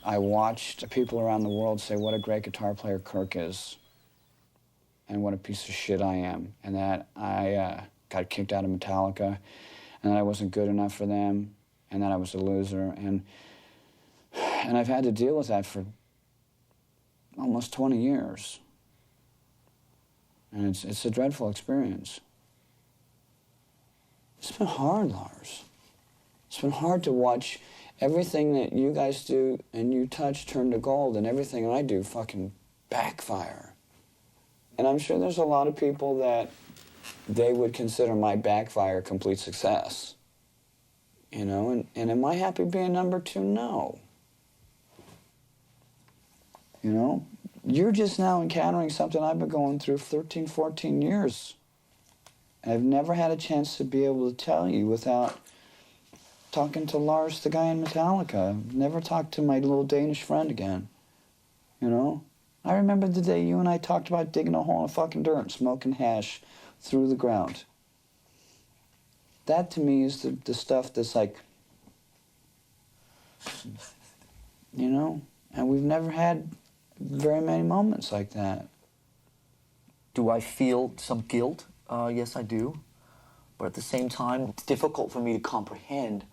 I watched people around the world say what a great guitar player Kirk is and what a piece of shit I am, and that I got kicked out of Metallica and that I wasn't good enough for them and that I was a loser. And I've had to deal with that for almost 20 years. And it's a dreadful experience. It's been hard, Lars. It's been hard to watch everything that you guys do and you touch turn to gold, and everything I do fucking backfire. And I'm sure there's a lot of people that they would consider my backfire a complete success. You know, and am I happy being number 2? No. You know, you're just now encountering something I've been going through 13, 14 years. And I've never had a chance to be able to tell you without talking to Lars, the guy in Metallica. Never talked to my little Danish friend again. You know? I remember the day you and I talked about digging a hole in fucking dirt and smoking hash through the ground. That to me is the stuff that's like, you know? And we've never had very many moments like that. Do I feel some guilt? Yes, I do. But at the same time, it's difficult for me to comprehend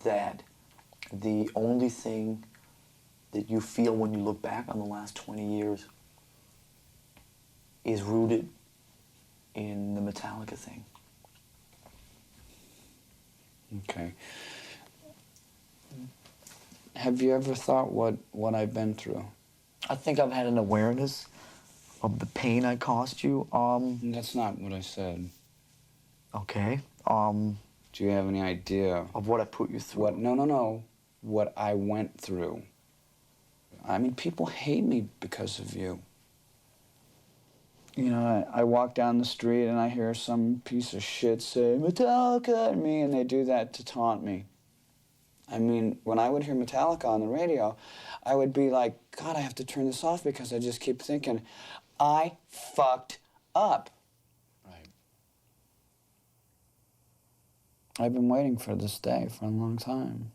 that the only thing that you feel when you look back on the last 20 years is rooted in the Metallica thing. Okay. Have you ever thought what I've been through? I think I've had an awareness of the pain I caused you. That's not what I said. Okay. Do you have any idea of what I put you through? No. What I went through. I mean, people hate me because of you. You know, I walk down the street and I hear some piece of shit say, Metallica at me, and they do that to taunt me. I mean, when I would hear Metallica on the radio, I would be like, God, I have to turn this off because I just keep thinking, I fucked up. Right. I've been waiting for this day for a long time.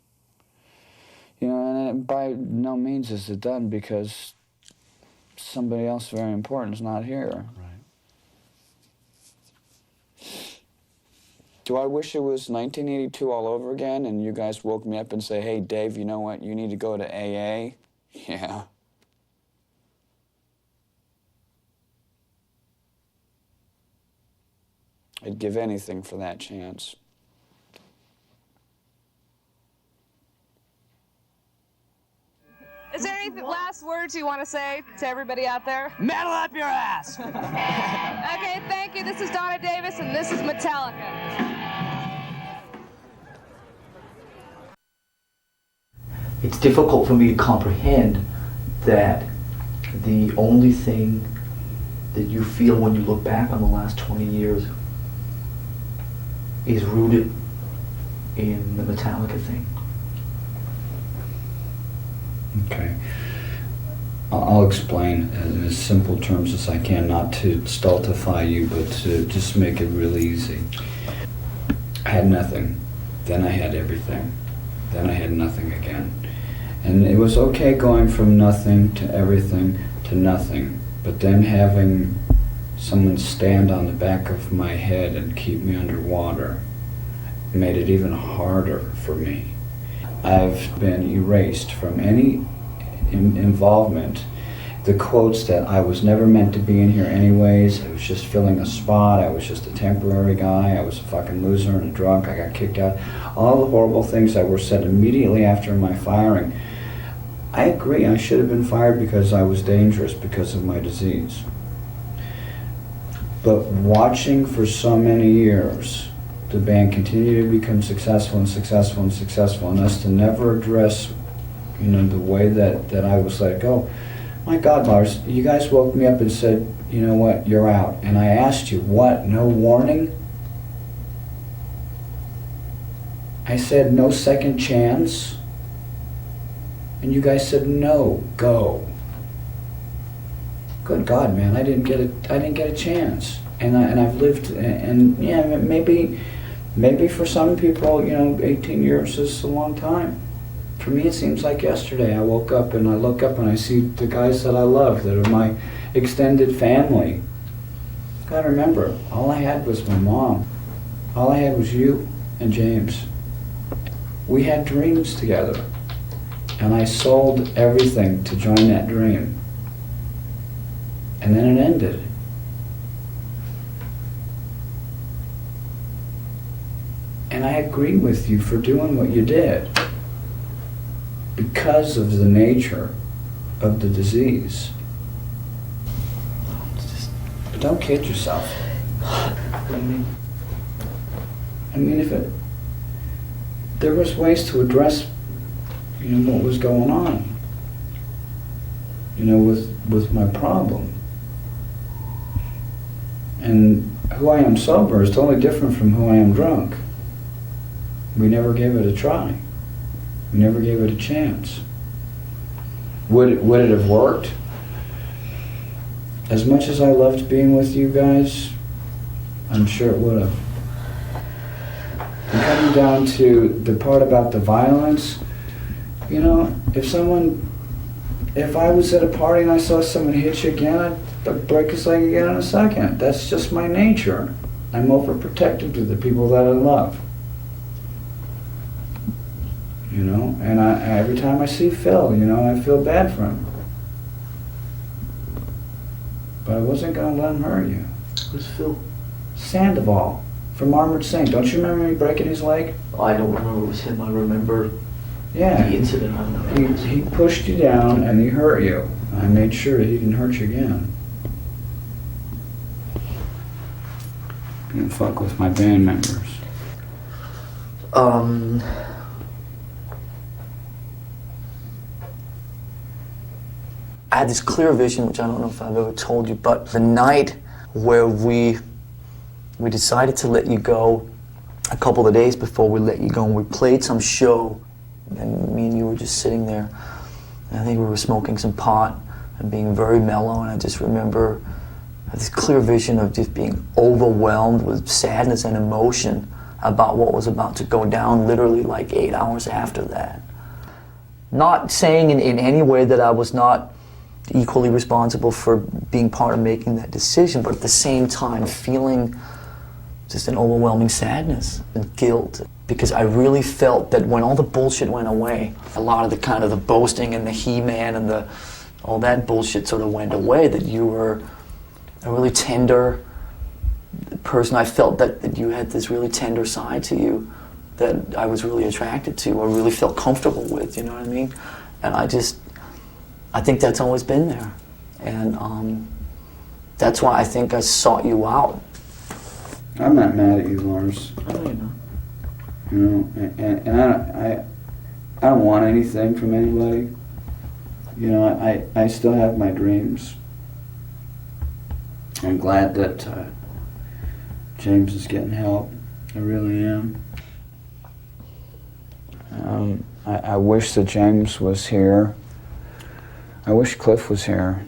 You know, and by no means is it done because somebody else very important is not here. Right. Do I wish it was 1982 all over again and you guys woke me up and say, hey, Dave, you know what? You need to go to AA? Yeah. I'd give anything for that chance. Is there any last words you want to say to everybody out there? Metal up your ass! Okay, thank you. This is Donna Davis, and this is Metallica. It's difficult for me to comprehend that the only thing that you feel when you look back on the last 20 years is rooted in the Metallica thing. Okay. I'll explain in as simple terms as I can, not to stultify you, but to just make it really easy. I had nothing, then I had everything, then I had nothing again. And it was okay going from nothing to everything to nothing, but then having someone stand on the back of my head and keep me underwater made it even harder for me. I've been erased from any involvement. The quotes that I was never meant to be in here anyways, I was just filling a spot, I was just a temporary guy, I was a fucking loser and a drunk, I got kicked out. All the horrible things that were said immediately after my firing. I agree, I should have been fired because I was dangerous because of my disease. But watching for so many years, the band continue to become successful and successful and successful, and us to never address, you know, the way that I was let go. My God, Lars, you guys woke me up and said, you know what, you're out. And I asked you, what, no warning? I said, no second chance? And you guys said, no, go. Good God, man, I didn't get a chance. And I've lived, and yeah, maybe for some people, you know, 18 years is a long time. For me, it seems like yesterday. I woke up and I look up and I see the guys that I love, that are my extended family. Gotta remember, all I had was my mom. All I had was you and James. We had dreams together, and I sold everything to join that dream. And then it ended. And I agree with you for doing what you did because of the nature of the disease. But don't kid yourself. I mean, there was ways to address, what was going on, with my problem. And who I am sober is totally different from who I am drunk. We never gave it a try. We never gave it a chance. Would it have worked? As much as I loved being with you guys, I'm sure it would have. And coming down to the part about the violence, if I was at a party and I saw someone hit you again, I'd break his leg again in a second. That's just my nature. I'm overprotective to the people that I love. And every time I see Phil, I feel bad for him. But I wasn't going to let him hurt you. Who's Phil? Sandoval from Armored Saint. Don't you remember me breaking his leg? I don't remember it was him. I remember the incident. I remember. He pushed you down and he hurt you. I made sure he didn't hurt you again. You didn't fuck with my band members. I had this clear vision, which I don't know if I've ever told you, but the night where we decided to let you go, a couple of days before we let you go, and we played some show, and me and you were just sitting there, and I think we were smoking some pot and being very mellow, and I just remember I had this clear vision of just being overwhelmed with sadness and emotion about what was about to go down literally like 8 hours after that. Not saying in any way that I was not equally responsible for being part of making that decision, but at the same time feeling just an overwhelming sadness and guilt, because I really felt that when all the bullshit went away, a lot of the kind of the boasting and the he-man and all that bullshit sort of went away, that you were a really tender person. I felt that you had this really tender side to you that I was really attracted to, or really felt comfortable with, you know what I mean? And I think that's always been there. And that's why I think I sought you out. I'm not mad at you, Lars. I know you're not. And I don't want anything from anybody. I still have my dreams. I'm glad that James is getting help. I really am. I wish that James was here. I wish Cliff was here.